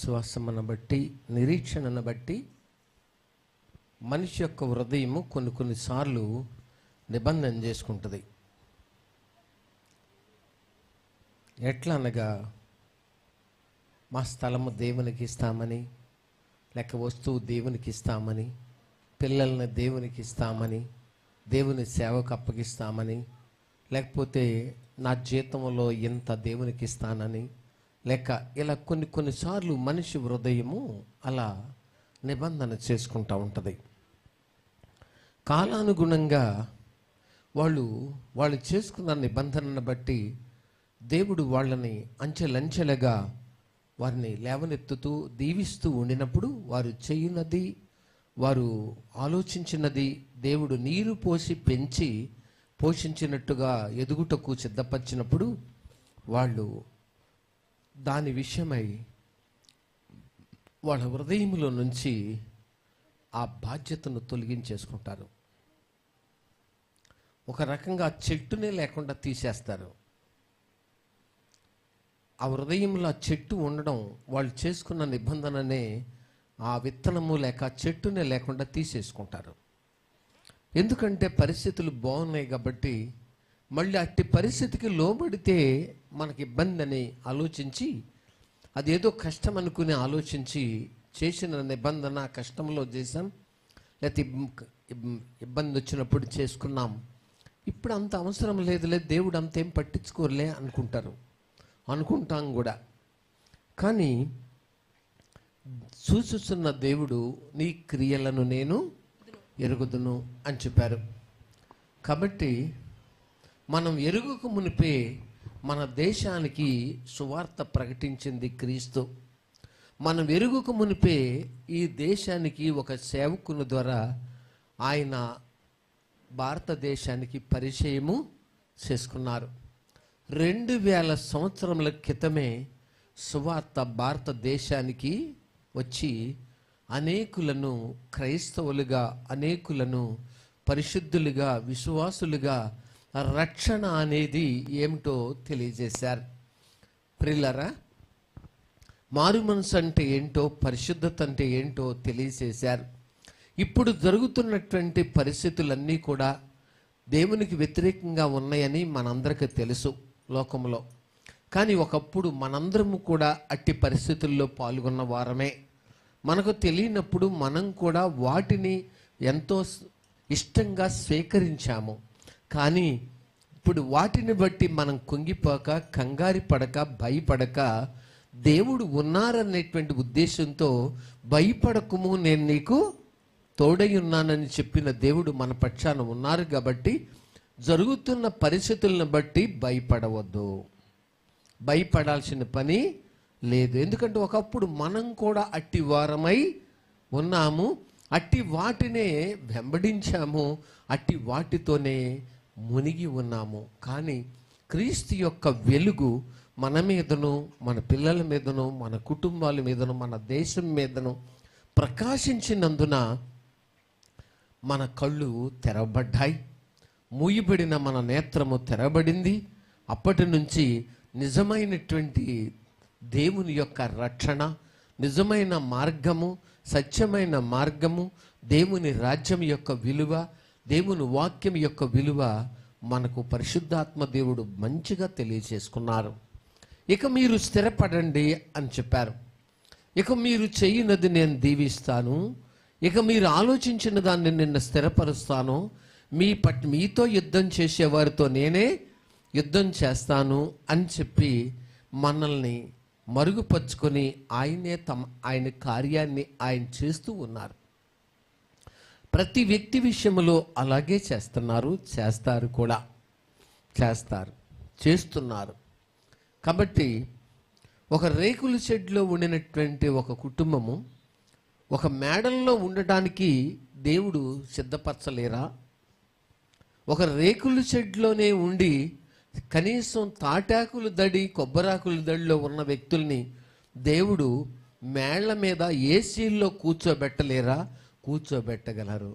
విశ్వాసమును బట్టి, నిరీక్షణను బట్టి మనిషి యొక్క హృదయము కొన్నిసార్లు నిబంధన చేసుకుంటుంది. ఎట్లా అనగా, మా స్థలము దేవునికి ఇస్తామని, లేక వస్తువు దేవునికి ఇస్తామని, పిల్లల్ని దేవునికి ఇస్తామని, దేవుని సేవకు అప్పగిస్తామని, లేకపోతే నా జీతంలో ఇంత దేవునికి ఇస్తానని, లేక ఇలా కొన్నిసార్లు మనిషి హృదయము అలా నిబంధన చేసుకుంటూ ఉంటుంది. కాలానుగుణంగా వాళ్ళు చేసుకున్న నిబంధనను బట్టి దేవుడు వాళ్ళని అంచెలంచెలుగా వారిని లేవనెత్తుతూ దీవిస్తూ ఉండినప్పుడు, వారు చేయనది, వారు ఆలోచించినది దేవుడు నీరు పోసి పెంచి పోషించినట్టుగా ఎదుగుటకు సిద్ధపరిచినప్పుడు వాళ్ళు దాని విషయమై వాళ్ళ హృదయంలో నుంచి ఆ బాధ్యతను తొలగించేసుకుంటారు. ఒక రకంగా చెట్టునే లేకుండా తీసేస్తారు. ఆ హృదయంలో ఆ చెట్టు ఉండడం, వాళ్ళు చేసుకున్న నిబంధననే ఆ విత్తనము లేక చెట్టునే లేకుండా తీసేసుకుంటారు. ఎందుకంటే పరిస్థితులు బాగున్నాయి కాబట్టి, మళ్ళీ అట్టి పరిస్థితికి లోబడితే మనకి ఇబ్బంది అని ఆలోచించి, అదేదో కష్టం అనుకుని ఆలోచించి చేసిన నిబంధన కష్టంలో చేసాం, లేకపోతే ఇబ్బంది వచ్చినప్పుడు చేసుకున్నాం, ఇప్పుడు అంత అవసరం లేదులే, దేవుడు అంతేం పట్టించుకోలే అనుకుంటాం కూడా. కానీ చూస్తున్న దేవుడు నీ క్రియలను నేను ఎరుగుదును అని చెప్పారు. కాబట్టి మనం ఎరుగుక మునిపే మన దేశానికి సువార్త ప్రకటించింది క్రీస్తు. మనం ఎరుగుక మునిపే ఈ దేశానికి ఒక సేవకుని ద్వారా ఆయన భారతదేశానికి పరిచయము చేసుకున్నారు. 2000 సంవత్సరముల క్రితమే సువార్త భారతదేశానికి వచ్చి అనేకులను క్రైస్తవులుగా, అనేకులను పరిశుద్ధులుగా, విశ్వాసులుగా రక్షణ అనేది ఏమిటో తెలియజేశారు. ప్రియులారా, మారు మనసు అంటే ఏంటో, పరిశుద్ధత అంటే ఏంటో తెలియజేశారు. ఇప్పుడు జరుగుతున్నటువంటి పరిస్థితులన్నీ కూడా దేవునికి వ్యతిరేకంగా ఉన్నాయని మనందరికీ తెలుసు లోకంలో. కానీ ఒకప్పుడు మనందరము కూడా అట్టి పరిస్థితుల్లో పాల్గొన్న వారమే. మనకు తెలియనప్పుడు మనం కూడా వాటిని ఎంతో ఇష్టంగా స్వీకరించాము. కానీ ఇప్పుడు వాటిని బట్టి మనం కుంగిపోక, కంగారి పడక, భయపడక, దేవుడు ఉన్నారనేటువంటి ఉద్దేశంతో భయపడకుము, నేను నీకు తోడై ఉన్నానని చెప్పిన దేవుడు మన పక్షాన ఉన్నారు. కాబట్టి జరుగుతున్న పరిస్థితులను బట్టి భయపడవద్దు, భయపడాల్సిన పని లేదు. ఎందుకంటే ఒకప్పుడు మనం కూడా అట్టి వారమై ఉన్నాము, అట్టి వాటినే వెంబడించాము, అట్టి వాటితోనే మునిగి ఉన్నాము. కానీ క్రీస్తు యొక్క వెలుగు మన మీదను, మన పిల్లల మీదను, మన కుటుంబాల మీదను, మన దేశం మీదను ప్రకాశించినందున మన కళ్ళు తెరవబడ్డాయి, మూయబడిన మన నేత్రము తెరబడింది. అప్పటి నుంచి నిజమైనటువంటి దేవుని యొక్క రక్షణ, నిజమైన మార్గము, సత్యమైన మార్గము, దేవుని రాజ్యం యొక్క విలువ, దేవుని వాక్యం యొక్క విలువ మనకు పరిశుద్ధాత్మ దేవుడు మంచిగా తెలియచేసుకున్నారు. ఇక మీరు స్థిరపడండి అని చెప్పారు. ఇక మీరు చేయనది నేను దీవిస్తాను, ఇక మీరు ఆలోచించిన దాన్ని నిన్న స్థిరపరుస్తాను, మీతో యుద్ధం చేసేవారితో నేనే యుద్ధం చేస్తాను అని చెప్పి మనల్ని మరుగుపరుచుకొని ఆయన కార్యాన్ని ఆయన చేస్తూ ఉన్నారు. ప్రతి వ్యక్తి విషయంలో అలాగే చేస్తారు కూడా, చేస్తున్నారు. కాబట్టి ఒక రేకుల షెడ్లో ఉండినటువంటి ఒక కుటుంబము ఒక మేడల్లో ఉండటానికి దేవుడు సిద్ధపరచలేరా? ఒక రేకుల షెడ్లోనే ఉండి కనీసం తాటాకులు దడి, కొబ్బరాకులు దడిలో ఉన్న వ్యక్తుల్ని దేవుడు మేళ్ల మీద ఏసీల్లో కూర్చోబెట్టలేరా? కూర్చోబెట్టగలరు.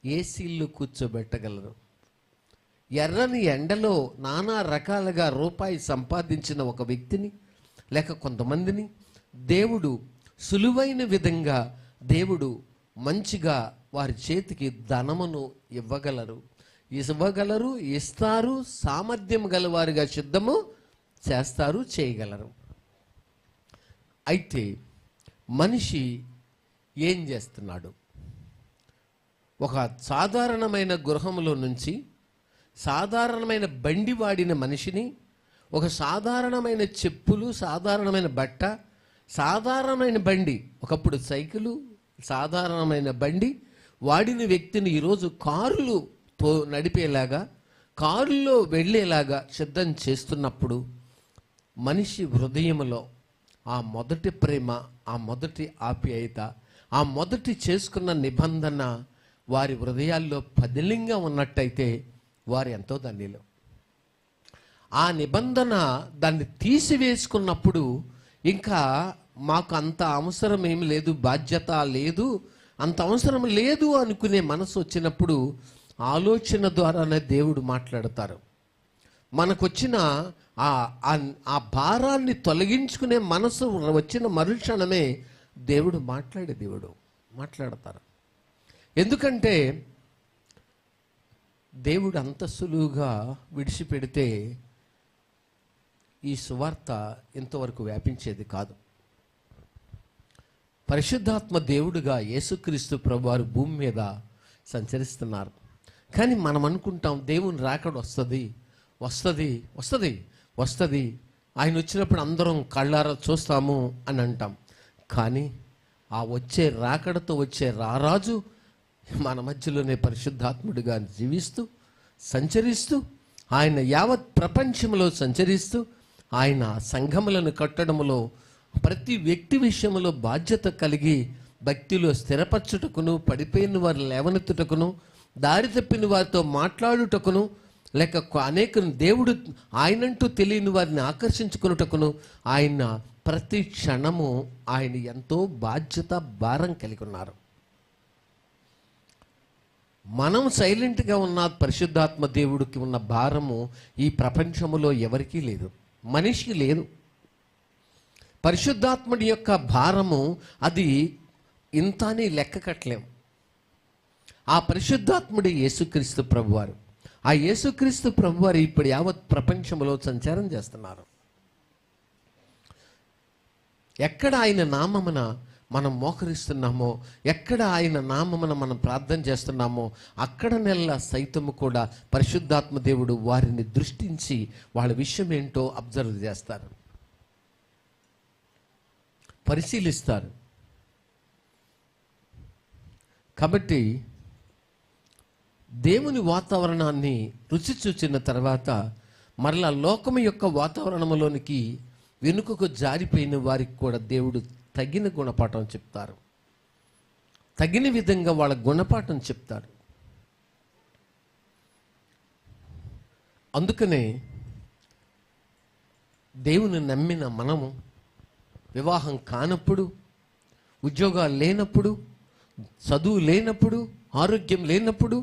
ఏసీల్లో కూర్చోబెట్టగలరు. ఎర్రని ఎండలో నానా రకాలుగా రూపాయి సంపాదించిన ఒక వ్యక్తిని లేక కొంతమందిని దేవుడు సులువైన విధంగా దేవుడు మంచిగా వారి చేతికి ధనమును ఇవ్వగలరు, ఇస్తారు, సామర్థ్యం గలవారిగా సిద్ధము చేస్తారు, చేయగలరు. అయితే మనిషి ఏం చేస్తున్నాడు? ఒక సాధారణమైన గృహంలో నుంచి సాధారణమైన బండి వాడిన మనిషిని, ఒక సాధారణమైన చెప్పులు, సాధారణమైన బట్ట, సాధారణమైన బండి, ఒకప్పుడు సైకిలు, సాధారణమైన బండి వాడిన వ్యక్తిని ఈరోజు కారులతో నడిపేలాగా, కారులో వెళ్ళేలాగా సిద్ధం చేస్తున్నప్పుడు మనిషి హృదయంలో ఆ మొదటి ప్రేమ, ఆ మొదటి ఆప్యాయత, ఆ మొదటి చేసుకున్న నిబంధన వారి హృదయాల్లో పదిలంగా ఉన్నట్టయితే వారు ఎంతో ధన్యులు. ఆ నిబంధన దాన్ని తీసివేసుకున్నప్పుడు ఇంకా మాకు అంత అవసరం ఏమి లేదు, బాధ్యత లేదు, అంత అవసరం లేదు అనుకునే మనసు వచ్చినప్పుడు ఆలోచన ద్వారానే దేవుడు మాట్లాడతారు. మనకొచ్చిన ఆ భారాన్ని తొలగించుకునే మనసు వచ్చిన మరుక్షణమే దేవుడు మాట్లాడతారు. ఎందుకంటే దేవుడు అంత సులువుగా విడిచిపెడితే ఈ సువార్త ఇంతవరకు వ్యాపించేది కాదు. పరిశుద్ధాత్మ దేవుడుగా యేసుక్రీస్తు ప్రభువారు భూమి మీద సంచరిస్తున్నారు. కానీ మనం అనుకుంటాం దేవుని రాకడ వస్తుంది, ఆయన వచ్చినప్పుడు అందరం కళ్ళారా చూస్తాము అని అంటాం. కానీ ఆ వచ్చే రాకడతో వచ్చే రారాజు మన మధ్యలోనే పరిశుద్ధాత్ముడిగా జీవిస్తూ సంచరిస్తూ, ఆయన యావత్ ప్రపంచంలో సంచరిస్తూ, ఆయన సంఘములను కట్టడంలో ప్రతి వ్యక్తి విషయంలో బాధ్యత కలిగి భక్తిలో స్థిరపరచుటకును, పడిపోయిన వారిని లేవనెత్తుటకును, దారి తప్పిన వారితో మాట్లాడుటకును, లేక అనేక దేవుడు ఆయనంటూ తెలియని వారిని ఆకర్షించుకున్నటకును ఆయన ప్రతి క్షణము ఆయన ఎంతో బాధ్యత భారం కలిగి ఉన్నారు. మనం సైలెంట్గా ఉన్న పరిశుద్ధాత్మ దేవుడికి ఉన్న భారము ఈ ప్రపంచములో ఎవరికీ లేదు, మనిషికి లేదు. పరిశుద్ధాత్ముడి యొక్క భారము అది ఇంత అని లెక్క కట్టలేం. ఆ పరిశుద్ధాత్ముడి యేసుక్రీస్తు ప్రభువారు, ఆ యేసుక్రీస్తు ప్రభువారు ఇప్పుడు యావత్ ప్రపంచంలో సంచారం చేస్తున్నారు. ఎక్కడ ఆయన నామమున మనం మోకరిస్తున్నామో, ఎక్కడ ఆయన నామమున మనం ప్రార్థన చేస్తున్నామో అక్కడ నెల సైతము కూడా పరిశుద్ధాత్మ దేవుడు వారిని దృష్టించి వాళ్ళ విషయం ఏంటో అబ్జర్వ్ చేస్తారు, పరిశీలిస్తారు. కాబట్టి దేవుని వాతావరణాన్ని రుచి చూచిన తర్వాత మరలా లోకము యొక్క వాతావరణంలోనికి వెనుకకు జారిపోయిన వారికి కూడా దేవుడు తగిన గుణపాఠం చెప్తారు, తగిన విధంగా వాళ్ళ గుణపాఠం చెప్తారు. అందుకనే దేవుని నమ్మిన మనము వివాహం కానప్పుడు, ఉద్యోగాలు లేనప్పుడు, చదువు లేనప్పుడు, ఆరోగ్యం లేనప్పుడు,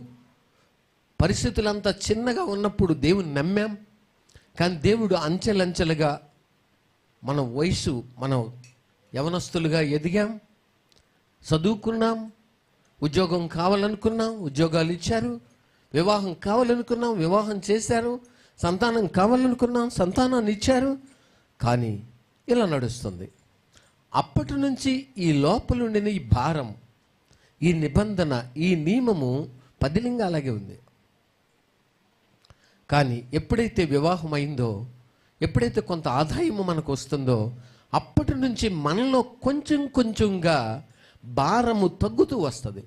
పరిస్థితులంతా చిన్నగా ఉన్నప్పుడు దేవుని నమ్మాం. కానీ దేవుడు అంచెలంచెలుగా మన వయసు, మనం యవనస్తులుగా ఎదిగాం, చదువుకున్నాం, ఉద్యోగం కావాలనుకున్నాం, ఉద్యోగాలు ఇచ్చారు, వివాహం కావాలనుకున్నాం, వివాహం చేశారు, సంతానం కావాలనుకున్నాం, సంతానాన్ని ఇచ్చారు. కానీ ఇలా నడుస్తుంది. అప్పటి నుంచి ఈ లోపలుండిన ఈ భారం, ఈ నిబంధన, ఈ నియమము పదిలంగా అలాగే ఉంది. కానీ ఎప్పుడైతే వివాహం అయిందో, ఎప్పుడైతే కొంత ఆదాయము మనకు వస్తుందో అప్పటి నుంచి మనలో కొంచెం కొంచెంగా భారము తగ్గుతూ వస్తుంది,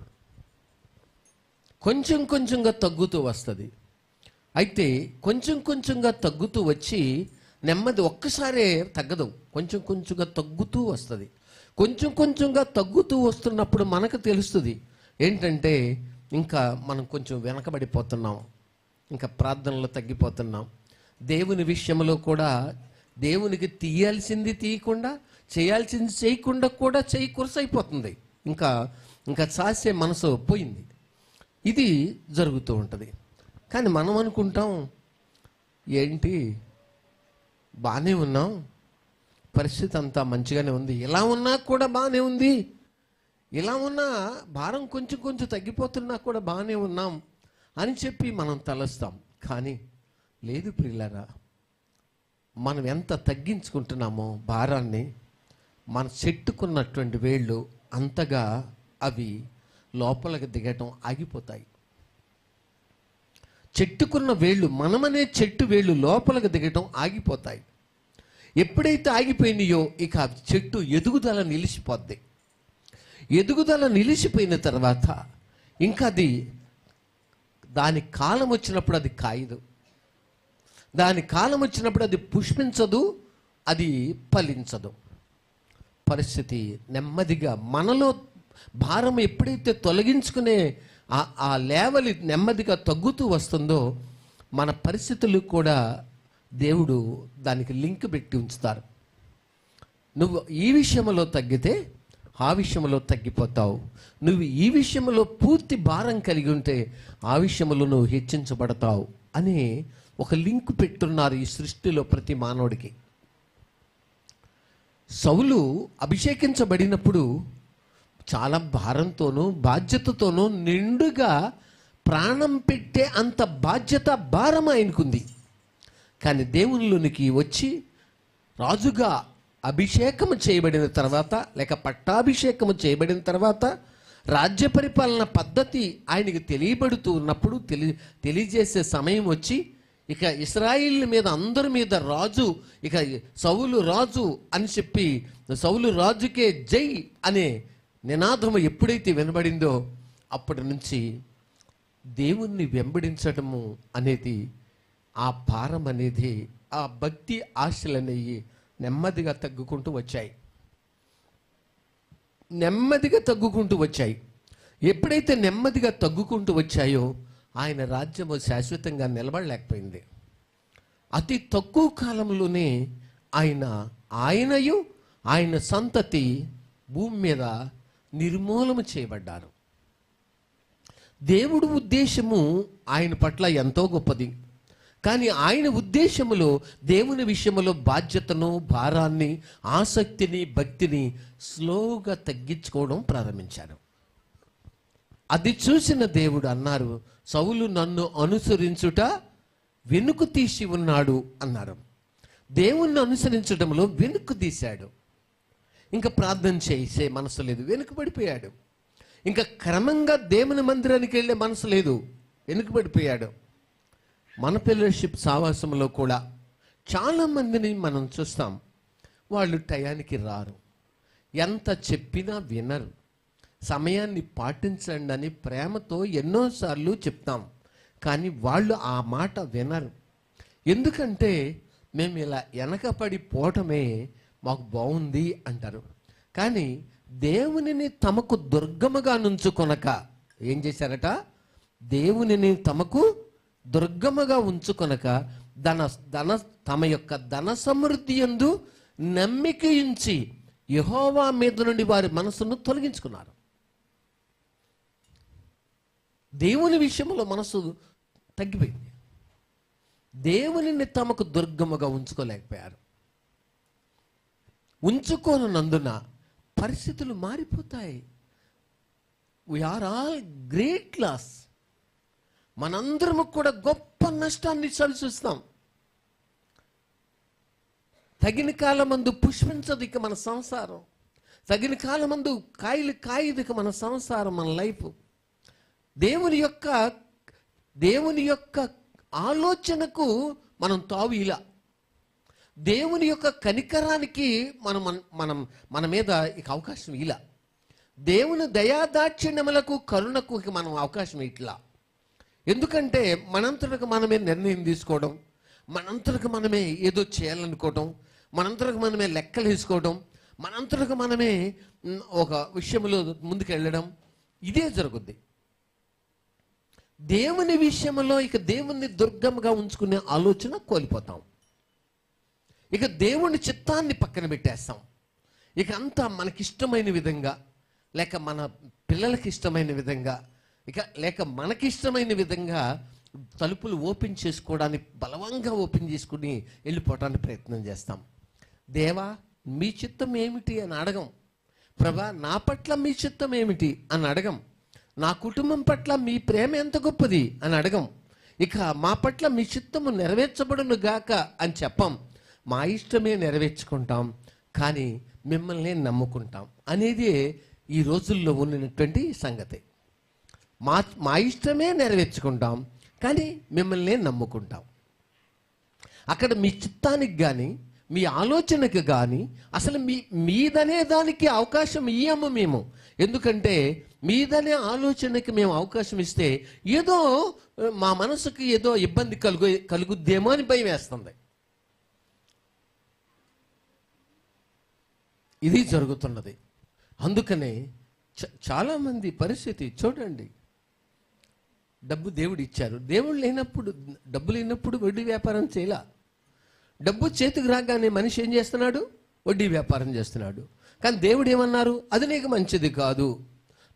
కొంచెం కొంచెంగా తగ్గుతూ వస్తుంది. అయితే కొంచెం కొంచెంగా తగ్గుతూ వచ్చి నెమ్మది ఒక్కసారే తగ్గదు, కొంచెం కొంచెంగా తగ్గుతూ వస్తుంది. కొంచెం కొంచెంగా తగ్గుతూ వస్తున్నప్పుడు మనకు తెలుస్తుంది ఏంటంటే ఇంకా మనం కొంచెం వెనకబడిపోతున్నాం, ఇంకా ప్రార్థనలో తగ్గిపోతున్నాం. దేవుని విషయంలో కూడా దేవునికి తీయాల్సింది తీయకుండా, చేయాల్సింది చేయకుండా కూడా చేయి కురసైపోతుంది. ఇంకా ఇంకా చాసే మనసు పోయింది. ఇది జరుగుతూ ఉంటుంది. కానీ మనం అనుకుంటాం ఏంటి బాగానే ఉన్నాం, పరిస్థితి అంతా మంచిగానే ఉంది, ఇలా ఉన్నా కూడా బాగానే ఉంది, ఇలా ఉన్నా భారం కొంచెం కొంచెం తగ్గిపోతున్నా కూడా బాగానే ఉన్నాం అని చెప్పి మనం తలస్తాం. కానీ లేదు ప్రియులారా, మనం ఎంత తగ్గించుకుంటున్నామో భారాన్ని, మన చెట్టుకున్నటువంటి వేళ్ళు అంతగా అవి లోపలికి దిగటం ఆగిపోతాయి. చెట్టుకున్న వేళ్ళు, మనమనే చెట్టు వేళ్ళు లోపలికి దిగటం ఆగిపోతాయి. ఎప్పుడైతే ఆగిపోయినాయో ఇక చెట్టు ఎదుగుదల నిలిచిపోద్ది. ఎదుగుదల నిలిచిపోయిన తర్వాత ఇంకా అది దాని కాలం వచ్చినప్పుడు అది కాయదు, దాని కాలం వచ్చినప్పుడు అది పుష్పించదు, అది ఫలించదు. పరిస్థితి నెమ్మదిగా మనలో భారం ఎప్పుడైతే తొలగించుకునే ఆ లేవలి నెమ్మదిగా తగ్గుతూ వస్తుందో మన పరిస్థితులు కూడా దేవుడు దానికి లింక్ పెట్టి ఉంచుతారు. నువ్వు ఈ విషయంలో తగ్గితే ఆ విషయంలో తగ్గిపోతావు, నువ్వు ఈ విషయంలో పూర్తి భారం కలిగి ఉంటే ఆ విషయంలో నువ్వు హెచ్చించబడతావు అని ఒక లింక్ పెట్టున్నారు ఈ సృష్టిలో ప్రతి మానవుడికి. సౌలు అభిషేకించబడినప్పుడు చాలా భారంతోనూ బాధ్యతతోనూ నిండుగా ప్రాణం పెట్టే అంత బాధ్యత భారం ఆయనకుంది. కానీ దేవునిలోనికి వచ్చి రాజుగా అభిషేకము చేయబడిన తర్వాత, లేక పట్టాభిషేకము చేయబడిన తర్వాత, రాజ్య పరిపాలన పద్ధతి ఆయనకి తెలియబడుతూ ఉన్నప్పుడు, తెలియజేసే సమయం వచ్చి ఇక ఇశ్రాయేలు మీద అందరి మీద రాజు, ఇక సౌలు రాజు అని చెప్పి సౌలు రాజుకే జై అనే నినాదము ఎప్పుడైతే వినబడిందో అప్పటి నుంచి దేవుణ్ణి వెంబడించడము అనేది, ఆ భారం అనేది, ఆ భక్తి ఆశలు అనేవి నెమ్మదిగా తగ్గుకుంటూ వచ్చాయి, నెమ్మదిగా తగ్గుకుంటూ వచ్చాయి. ఎప్పుడైతే నెమ్మదిగా తగ్గుకుంటూ వచ్చాయో ఆయన రాజ్యము శాశ్వతంగా నిలబడలేకపోయింది. అతి తక్కువ కాలంలోనే ఆయనయు ఆయన సంతతి భూమి మీద నిర్మూలన చేయబడ్డారు. దేవుడు ఉద్దేశము ఆయన పట్ల ఎంతో గొప్పది. కానీ ఆయన ఉద్దేశములో దేవుని విషయంలో బాధ్యతను, భారాన్ని, ఆసక్తిని, భక్తిని స్లోగా తగ్గించుకోవడం ప్రారంభించారు. అది చూసిన దేవుడు అన్నారు, సౌలు నన్ను అనుసరించుట వెనుక తీసి ఉన్నాడు అన్నారు. దేవుణ్ణి అనుసరించడంలో వెనుక తీశాడు. ఇంకా ప్రార్థన చేసే మనసు లేదు, వెనుకబడిపోయాడు. ఇంకా క్రమంగా దేవుని మందిరానికి వెళ్ళే మనసు లేదు, వెనుకబడిపోయాడు. మన ఫెలోషిప్ సావాసంలో కూడా చాలామందిని మనం చూస్తాం, వాళ్ళు టయానికి రారు, ఎంత చెప్పినా వినరు. సమయాన్ని పాటించండి అని ప్రేమతో ఎన్నోసార్లు చెప్తాం, కానీ వాళ్ళు ఆ మాట వినరు. ఎందుకంటే మేము ఇలా వెనకపడి పోవటమే మాకు బాగుంది అంటారు. కానీ దేవునిని తమకు దుర్గముగా నుంచుకొనక ఏం చేశారట? దేవునిని తమకు దుర్గముగా ఉంచుకొనక తమ యొక్క ధన సమృద్ధి యందు నమ్మిక ఉంచి యెహోవా మీద నుండి వారి మనసును తొలగించుకున్నారు. దేవుని విషయంలో మనసు తగ్గిపోయింది. దేవునిని తమకు దుర్గముగా ఉంచుకోలేకపోయారు. ఉంచుకోనందున పరిస్థితులు మారిపోతాయి. We are all great loss. మనందరము కూడా గొప్ప నష్టాన్ని చవిచూస్తాం. తగిన కాలమందు పుష్పించదు ఇక మన సంసారం, తగిన కాలమందు కాయలు కాయదు ఇక మన సంసారం, మన లైఫ్. దేవుని యొక్క ఆలోచనకు మనం తావు ఇలా, దేవుని యొక్క కనికరానికి మన మీద ఇక అవకాశం ఇలా, దేవుని దయాదాక్షిణ్యములకు కరుణకు ఇక మనం అవకాశం ఇట్లా. ఎందుకంటే మనంతరకు మనమే నిర్ణయం తీసుకోవడం, మనంతరకు మనమే ఏదో చేయాలనుకోవడం, మనంతరకు మనమే లెక్కలు వేసుకోవడం, మనంతరకు మనమే ఒక విషయంలో ముందుకు వెళ్ళడం, ఇదే జరుగుద్ది. దేవుని విషయంలో ఇక దేవుణ్ణి దుర్గంగా ఉంచుకునే ఆలోచన కోల్పోతాం. ఇక దేవుని చిత్తాన్ని పక్కన పెట్టేస్తాం. ఇక అంతా మనకిష్టమైన విధంగా, లేక మన పిల్లలకి ఇష్టమైన విధంగా, లేక మనకిష్టమైన విధంగా తలుపులు ఓపెన్ చేసుకోవడానికి బలవంగా ఓపెన్ చేసుకుని వెళ్ళిపోవడానికి ప్రయత్నం చేస్తాం. దేవా మీ చిత్తం ఏమిటి అని అడగం. ప్రభా నా పట్ల మీ చిత్తం ఏమిటి అని అడగం. నా కుటుంబం పట్ల మీ ప్రేమ ఎంత గొప్పది అని అడగం. ఇక మా పట్ల మీ చిత్తము నెరవేర్చబడును గాక అని చెప్పం. మా ఇష్టమే నెరవేర్చుకుంటాం, కానీ మిమ్మల్ని నమ్ముకుంటాం అనేది ఈ రోజుల్లో ఉన్నటువంటి సంగతి. మా ఇష్టమే నెరవేర్చుకుంటాం, కానీ మిమ్మల్ని నమ్ముకుంటాం. అక్కడ మీ చిత్తానికి కానీ మీ ఆలోచనకు కానీ అసలు మీదనే దానికి అవకాశం ఇయ్యము మేము. ఎందుకంటే మీదనే ఆలోచనకి మేము అవకాశం ఇస్తే ఏదో మా మనసుకి ఏదో ఇబ్బంది కలుగుద్దేమో అని భయం వేస్తుంది. ఇది జరుగుతున్నది. అందుకనే చాలామంది పరిస్థితి చూడండి, డబ్బు దేవుడు ఇచ్చారు, దేవుడు లేనప్పుడు, డబ్బు లేనప్పుడు వడ్డీ వ్యాపారం చేయలా. డబ్బు చేతికి రాగానే మనిషి ఏం చేస్తున్నాడు? వడ్డీ వ్యాపారం చేస్తున్నాడు. కానీ దేవుడు ఏమన్నారు? అది నీకు మంచిది కాదు,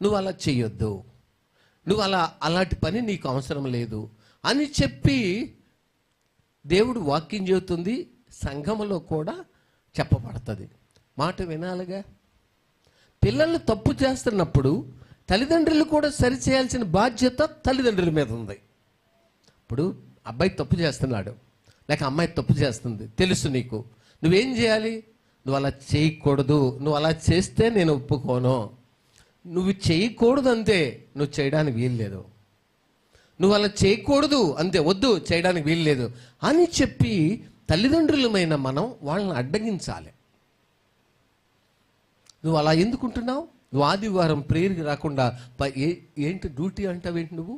నువ్వు అలా చెయ్యొద్దు, నువ్వు అలాంటి పని నీకు అవసరం లేదు అని చెప్పి దేవుడు వాక్యం చెబుతుంది. సంఘములో కూడా చెప్పబడుతుంది. మాట వినాలిగా. పిల్లలు తప్పు చేస్తున్నప్పుడు తల్లిదండ్రులు కూడా సరిచేయాల్సిన బాధ్యత తల్లిదండ్రుల మీద ఉంది. ఇప్పుడు అబ్బాయి తప్పు చేస్తున్నాడు, లేక అమ్మాయి తప్పు చేస్తుంది, తెలుసు నీకు, నువ్వేం చేయాలి? నువ్వు అలా చేయకూడదు, నువ్వు అలా చేస్తే నేను ఒప్పుకోను, నువ్వు చేయకూడదు అంతే, నువ్వు చేయడానికి వీల్లేదు, నువ్వు అలా చేయకూడదు అంతే, వద్దు చేయడానికి వీల్లేదు అని చెప్పి తల్లిదండ్రులమైన మనం వాళ్ళని అడ్డగించాలి. నువ్వు అలా ఎందుకుంటున్నావు? నువ్వు ఆదివారం ప్రేయర్కి రాకుండా ఏంటి డ్యూటీ అంటావేంటి? నువ్వు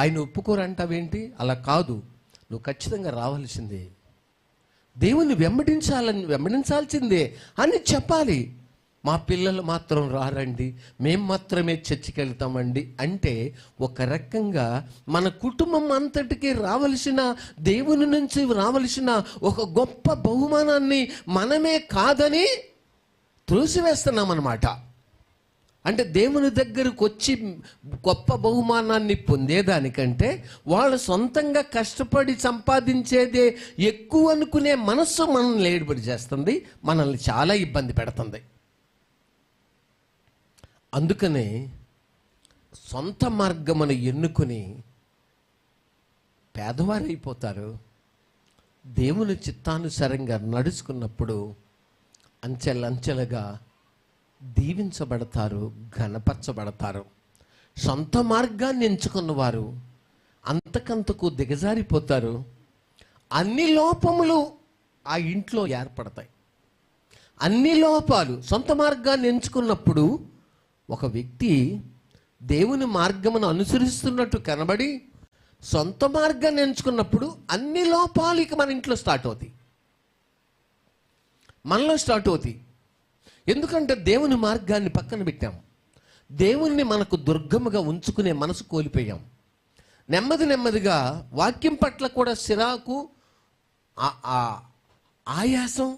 ఆయన ఒప్పుకోరంటావేంటి? అలా కాదు, నువ్వు ఖచ్చితంగా రావాల్సిందే, దేవుని వెంబడించాల్సిందే అని చెప్పాలి. మా పిల్లలు మాత్రం రారండి, మేము మాత్రమే చర్చికి వెళ్తామండి అంటే ఒక రకంగా మన కుటుంబం అంతటికి రావలసిన, దేవుని నుంచి రావలసిన ఒక గొప్ప బహుమానాన్ని మనమే కాదని త్రోసివేస్తున్నామన్నమాట. అంటే దేవుని దగ్గరకు వచ్చి గొప్ప బహుమానాన్ని పొందేదానికంటే వాళ్ళు సొంతంగా కష్టపడి సంపాదించేదే ఎక్కువ అనుకునే మనస్సు మనల్ని ఏడుబడి చేస్తుంది, మనల్ని చాలా ఇబ్బంది పెడుతుంది. అందుకనే సొంత మార్గమును ఎన్నుకొని పేదవారైపోతారు. దేవుని చిత్తానుసారంగా నడుచుకున్నప్పుడు అంచెలంచెలుగా దీవించబడతారు, ఘనపరచబడతారు. సొంత మార్గాన్ని ఎంచుకున్నవారు అంతకంతకు దిగజారిపోతారు. అన్ని లోపములు ఆ ఇంట్లో ఏర్పడతాయి. అన్ని లోపాలు. సొంత మార్గాన్ని ఎంచుకున్నప్పుడు ఒక వ్యక్తి దేవుని మార్గమును అనుసరిస్తున్నట్టు కనబడి సొంత మార్గాన్ని ఎంచుకున్నప్పుడు అన్ని లోపాలు ఇక మన ఇంట్లో స్టార్ట్ అవుతాయి, మనలో స్టార్ట్ అవుతాయి. ఎందుకంటే దేవుని మార్గాన్ని పక్కన పెట్టాం, దేవుణ్ణి మనకు దుర్గముగా ఉంచుకునే మనసు కోల్పోయాం. నెమ్మదిగా వాక్యం పట్ల కూడా చిరాకు, ఆయాసం,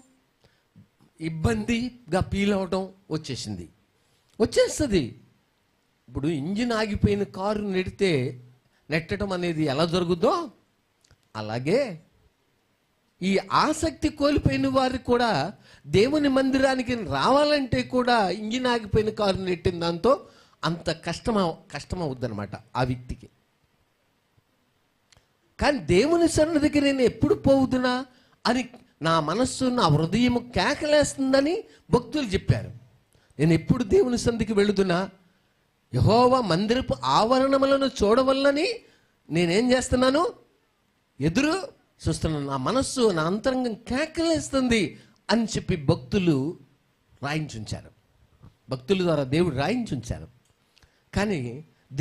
ఇబ్బందిగా ఫీల్ అవడం వచ్చేస్తుంది. ఇప్పుడు ఇంజిన్ ఆగిపోయిన కారు నెట్టడం అనేది ఎలా జరుగుద్దో అలాగే ఈ ఆసక్తి కోల్పోయిన వారు కూడా దేవుని మందిరానికి రావాలంటే కూడా ఇంజిన్ ఆగిపోయిన కారు నెట్టిన దాంతో అంత కష్టమవుద్దనమాట ఆ వ్యక్తికి. కానీ దేవుని సన్నిధికి నేను ఎప్పుడు పోవుదునా అని నా మనస్సు, నా హృదయం కేకలేస్తుందని భక్తులు చెప్పారు. నేను ఎప్పుడు దేవుని సన్నిధికి వెళుతున్నా, యెహోవా మందిరపు ఆవరణములను చూడవల్లని నేనేం చేస్తున్నాను? ఎదురు చూస్తున్నాను. నా మనస్సు, నా అంతరంగం కేకలేస్తుంది అని చెప్పి భక్తులు రాయించుంచారు. భక్తుల ద్వారా దేవుడు రాయించుంచారు. కానీ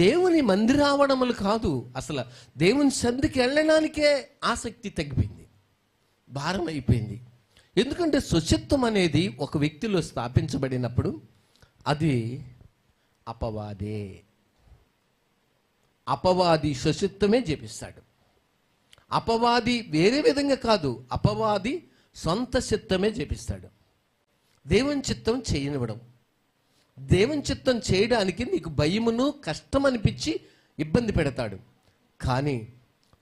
దేవుని మందిరావడములు కాదు, అసలు దేవుని సన్నిధికి వెళ్ళడానికే ఆసక్తి తగ్గిపోయింది, భారం అయిపోయింది. ఎందుకంటే శుచిత్వం అనేది ఒక వ్యక్తిలో స్థాపించబడినప్పుడు అది అపవాది శుచిత్వమే చేపిస్తాడు. అపవాది వేరే విధంగా కాదు, అపవాది సొంత చిత్తమే చేపిస్తాడు. దేవుని చిత్తం చేయనివ్వడం. దేవుని చిత్తం చేయడానికి నీకు భయమును, కష్టం అనిపించి ఇబ్బంది పెడతాడు. కానీ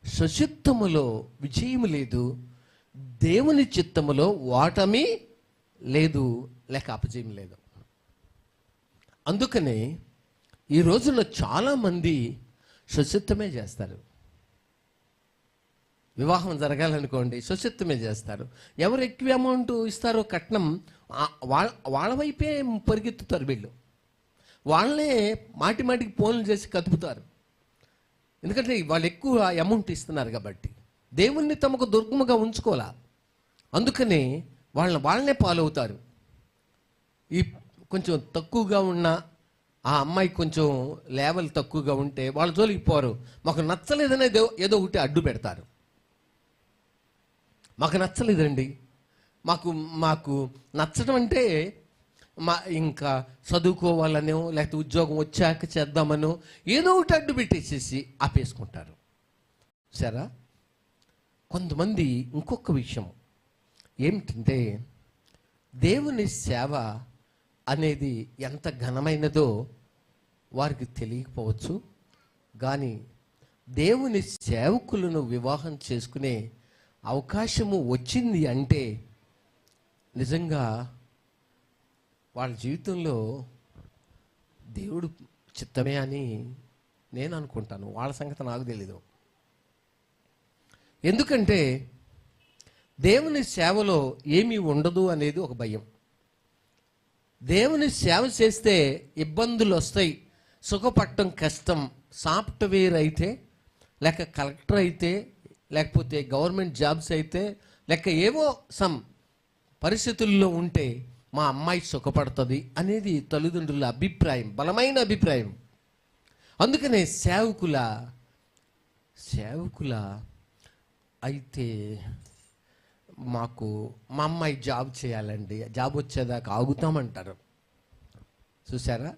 శుచిత్వములో విజయము లేదు, దేవుని చిత్తములో ఓటమి లేదు, లేక అపజయం లేదు. అందుకనే ఈ రోజున చాలామంది స్వచ్ఛతమే చేస్తారు. వివాహం జరగాలనుకోండి, స్వచ్ఛతమే చేస్తారు. ఎవరు ఎక్కువ అమౌంట్ ఇస్తారో కట్నం వాళ్ళ వైపే పరిగెత్తుతారు వీళ్ళు. వాళ్ళనే మాటి మాటికి ఫోన్లు చేసి కదుపుతారు. ఎందుకంటే వాళ్ళు ఎక్కువ అమౌంట్ ఇస్తున్నారు కాబట్టి. దేవుణ్ణి తమకు దుర్గముగా ఉంచుకోవాలా, అందుకనే వాళ్ళనే పాలవుతారు. ఈ కొంచెం తక్కువగా ఉన్న ఆ అమ్మాయి కొంచెం లెవెల్ తక్కువగా ఉంటే వాళ్ళ జోలికి పోరు. మాకు నచ్చలేదనే ఏదో ఒకటి అడ్డు పెడతారు. మాకు నచ్చలేదండి, మాకు నచ్చడం అంటే ఇంకా చదువుకోవాలనో లేకపోతే ఉద్యోగం వచ్చాక చేద్దామనో ఏదో ఒకటి అడ్డు పెట్టేసేసి ఆపేసుకుంటారు. సరే, కొంతమంది ఇంకొక విషయం ఏమిటంటే, దేవుని సేవ అనేది ఎంత ఘనమైనదో వారికి తెలియకపోవచ్చు, కానీ దేవుని సేవకులను వివాహం చేసుకునే అవకాశము వచ్చింది అంటే నిజంగా వాళ్ళ జీవితంలో దేవుడు చిత్తమే అని నేను అనుకుంటాను. వాళ్ళ సంగతి నాకు తెలీదు. ఎందుకంటే దేవుని సేవలో ఏమీ ఉండదు అనేది ఒక భయం. దేవుని సేవ చేస్తే ఇబ్బందులు వస్తాయి, సుఖపడటం కష్టం. సాఫ్ట్వేర్ అయితే, లేక కలెక్టర్ అయితే, లేకపోతే గవర్నమెంట్ జాబ్స్ అయితే, లేక ఏవో సమ్ పరిస్థితుల్లో ఉంటే మా అమ్మాయి సుఖపడుతుంది అనేది తల్లిదండ్రుల అభిప్రాయం, బలమైన అభిప్రాయం. అందుకనే సేవకుల అయితే మా అమ్మాయి జాబ్ చేయాలండి, జాబ్ వచ్చేదాకా ఆగుతామంటారు. చూసారా,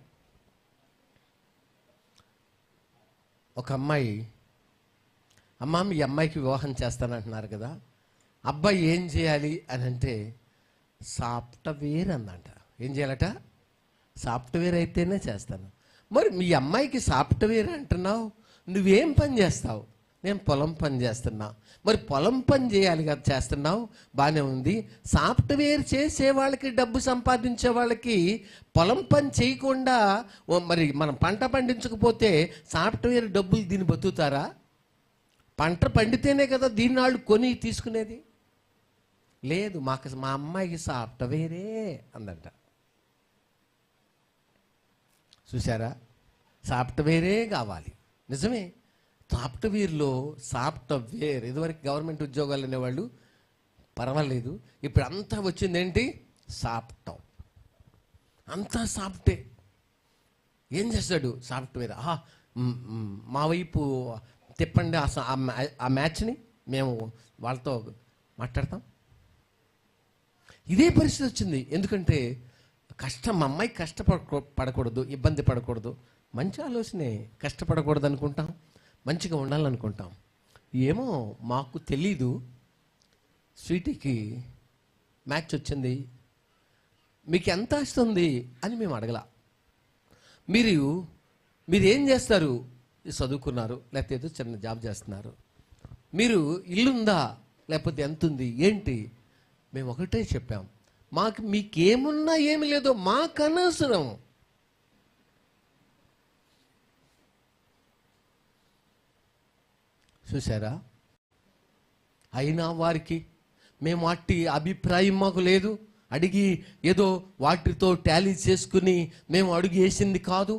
ఒక అమ్మాయి, అమ్మ మీ అమ్మాయికి వివాహం చేస్తానంటున్నారు కదా, అబ్బాయి ఏం చేయాలి అని అంటే సాఫ్ట్వేర్ అందంట. ఏం చేయాలట? సాఫ్ట్వేర్ అయితేనే చేస్తాను. మరి మీ అమ్మాయికి సాఫ్ట్వేర్ అంటున్నావు, నువ్వేం పని చేస్తావు? నేను పొలం పని చేస్తున్నా. మరి పొలం పని చేయాలి కదా, చేస్తున్నావు, బాగానే ఉంది. సాఫ్ట్వేర్ చేసే వాళ్ళకి, డబ్బు సంపాదించే వాళ్ళకి పొలం పని చేయకుండా మరి మనం పంట పండించకపోతే సాఫ్ట్వేర్ డబ్బులు దీన్ని బతుకుతారా? పంట పండితేనే కదా దీన్ని వాళ్ళు కొని తీసుకునేది. లేదు, మా అమ్మాయికి సాఫ్ట్వేరే అందంట. చూసారా, సాఫ్ట్వేరే కావాలి. నిజమే, సాఫ్ట్వేర్ ఇదివరకు గవర్నమెంట్ ఉద్యోగాలు అనేవాళ్ళు పర్వాలేదు, ఇప్పుడు అంతా వచ్చింది ఏంటి? అంతా సాఫ్టే. ఏం చేస్తాడు? సాఫ్ట్వేర్. మా వైపు తిప్పండి ఆ మ్యాచ్ని, మేము వాళ్ళతో మాట్లాడతాం. ఇదే పరిస్థితి వచ్చింది. ఎందుకంటే మా అమ్మాయి కష్టపడకూడదు, ఇబ్బంది పడకూడదు. మంచి ఆలోచనే, కష్టపడకూడదు అనుకుంటాం, మంచిగా ఉండాలనుకుంటాం. ఏమో మాకు తెలీదు, స్వీటీకి మ్యాచ్ వచ్చింది, మీకు ఎంత వస్తుంది అని మేము అడగల. మీరు ఏం చేస్తారు? చదువుకున్నారు, లేకపోతే ఏదో చిన్న జాబ్ చేస్తున్నారు. మీరు ఇల్లుందా, లేకపోతే ఎంత ఉంది, ఏంటి? మేము ఒకటే చెప్పాం, మీకేమున్నా ఏమి లేదో మాకు అనవసరం. చూసారా, అయినా వారికి మేము వాటి అభిప్రాయం మాకు లేదు. అడిగి ఏదో వాటితో టాలీ చేసుకుని మేము అడుగు వేసింది కాదు.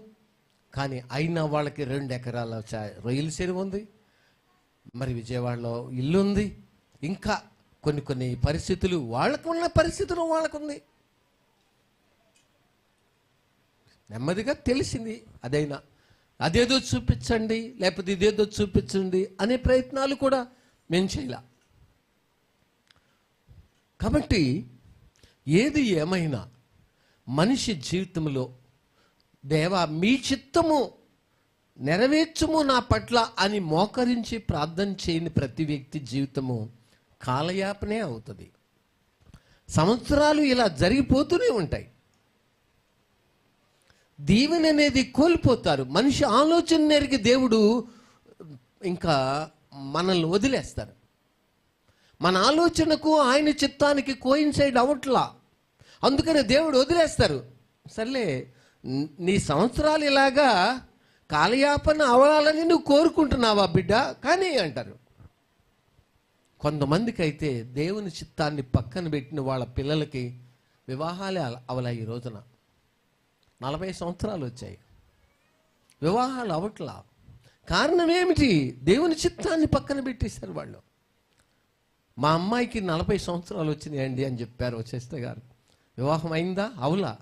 కానీ అయినా వాళ్ళకి 2 ఎకరాల రొయ్యల చెరువు ఉంది, మరి విజయవాడలో ఇల్లు ఉంది, ఇంకా కొన్ని పరిస్థితులు వాళ్ళకున్న పరిస్థితులు వాళ్ళకుంది. నెమ్మదిగా తెలిసింది. అదేదో చూపించండి, లేకపోతే ఇదేదో చూపించండి అనే ప్రయత్నాలు కూడా మేము చేయాల. కాబట్టి ఏది ఏమైనా మనిషి జీవితంలో దేవా మీ చిత్తము నెరవేర్చుము నా పట్ల అని మోకరించి ప్రార్థన చేయని ప్రతి వ్యక్తి జీవితము కాలయాపనే అవుతుంది. సంవత్సరాలు ఇలా జరిగిపోతూనే ఉంటాయి. దీవెన అనేది కోల్పోతారు. మనిషి ఆలోచన నెరిగి దేవుడు ఇంకా మనల్ని వదిలేస్తారు. మన ఆలోచనకు ఆయన చిత్తానికి కోయిన్సైడ్ అవట్లా. అందుకని దేవుడు వదిలేస్తారు. సర్లే, నీ సంవత్సరాలు ఇలాగా కాలయాపన అవ్వాలని నువ్వు కోరుకుంటున్నావా బిడ్డ, కానీ అంటారు. కొంతమందికి అయితే దేవుని చిత్తాన్ని పక్కన పెట్టిన వాళ్ళ పిల్లలకి వివాహాలే అవలా. ఈ రోజున 40 సంవత్సరాలు వచ్చాయి, వివాహాలు అవట్లా. కారణం ఏమిటి? దేవుని చిత్తాన్ని పక్కన పెట్టేశారు వాళ్ళు. మా అమ్మాయికి 40 సంవత్సరాలు వచ్చినాయండి అని చెప్పారు సిస్టర్ గారు. వివాహం అయిందా? అవులా.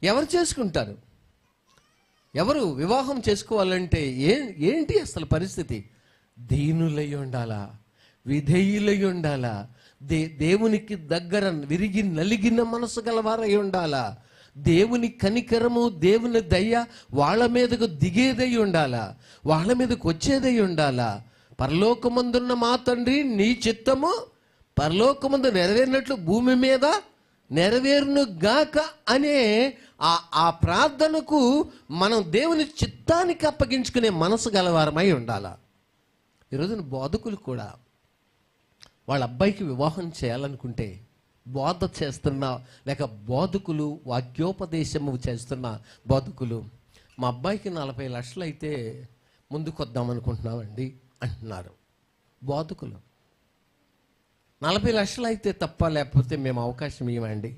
ఎవరు చేసుకుంటారు? ఎవరు వివాహం చేసుకోవాలంటే ఏంటి అసలు పరిస్థితి? దీనులై ఉండాలా, విధేయులై ఉండాలా, దేవునికి దగ్గర విరిగి నలిగిన మనసు గలవారై ఉండాలా, దేవుని కనికరము, దేవుని దయ వాళ్ళ మీదకు దిగేదై ఉండాలా, వాళ్ళ మీదకు వచ్చేదై ఉండాలా. పరలోకమందున్న మా తండ్రి నీ చిత్తము పరలోకమందు నెరవేరినట్లు భూమి మీద నెరవేరును గాక అనే ఆ ప్రార్థనకు మనం దేవుని చిత్తానికి అప్పగించుకునే మనసు గలవారమై ఉండాలా. ఈరోజున బోధకులు కూడా వాళ్ళ అబ్బాయికి వివాహం చేయాలనుకుంటే, బోధ చేస్తున్న లేక బోధకులు వాక్యోపదేశము చేస్తున్న బోధకులు, మా అబ్బాయికి 40 లక్షలు అయితే ముందుకు వద్దామనుకుంటున్నామండి అంటున్నారు. బోధకులు 40 లక్షలు అయితే తప్ప, లేకపోతే మేము అవకాశం ఇవ్వండి.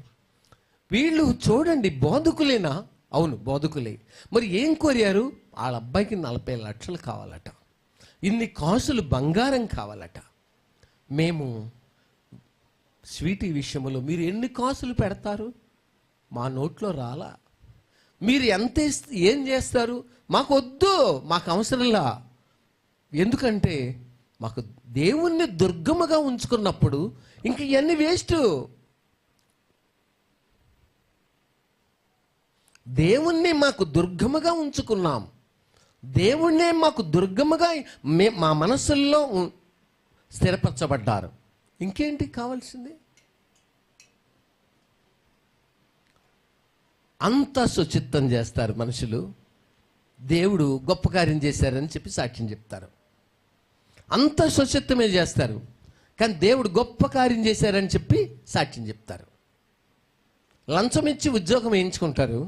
వీళ్ళు చూడండి, బోధకులేనా? అవును, బోధకులే. మరి ఏం కోరారు? వాళ్ళ అబ్బాయికి 40 లక్షలు కావాలట, ఇన్ని కాసులు బంగారం కావాలట. మేము స్వీటీ విషయంలో మీరు ఎన్ని కాసులు పెడతారు? మా నోట్లో రాలా. మీరు ఎంత ఏం చేస్తారు? మాకు వద్దు, మాకు అవసరంలా. ఎందుకంటే మాకు దేవుణ్ణి దుర్గముగా ఉంచుకున్నప్పుడు ఇంక ఇవన్నీ వేస్ట్. దేవుణ్ణి మాకు దుర్గముగా ఉంచుకున్నాం, దేవుణ్ణే మాకు దుర్గముగా మా మనసుల్లో స్థిరపరచబడ్డారు. ఇంకేంటి కావాల్సింది? అంత సుచిత్తం చేస్తారు మనుషులు. దేవుడు గొప్ప కార్యం చేశారని చెప్పి సాక్ష్యం చెప్తారు. అంత సుచిత్తమే చేస్తారు, కానీ దేవుడు గొప్ప కార్యం చేశారని చెప్పి సాక్ష్యం చెప్తారు. లంచం ఇచ్చి ఉద్యోగం వేయించుకుంటారు,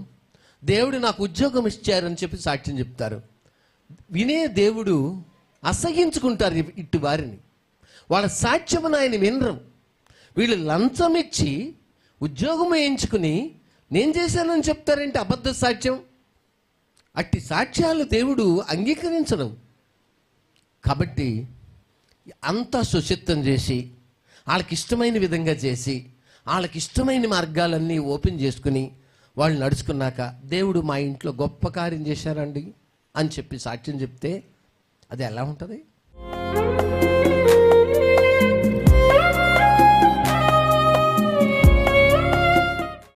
దేవుడు నాకు ఉద్యోగం ఇచ్చారని చెప్పి సాక్ష్యం చెప్తారు. వినే దేవుడు అసహించుకుంటారు ఇటు వారిని. వాళ్ళ సాక్ష్యమును ఆయన వినరు. వీళ్ళు లంచం ఇచ్చి ఉద్యోగం వేయించుకుని నేను చేశానని చెప్తారంటే అబద్ధ సాక్ష్యం. అట్టి సాక్ష్యాలు దేవుడు అంగీకరించడం. కాబట్టి అంతా సుచిత్తం చేసి, వాళ్ళకి ఇష్టమైన విధంగా చేసి, వాళ్ళకి ఇష్టమైన మార్గాలన్నీ ఓపెన్ చేసుకుని వాళ్ళు నడుచుకున్నాక, దేవుడు మా ఇంట్లో గొప్ప కార్యం చేశారండి అని చెప్పి సాక్ష్యం చెప్తే అది ఎలా ఉంటుంది?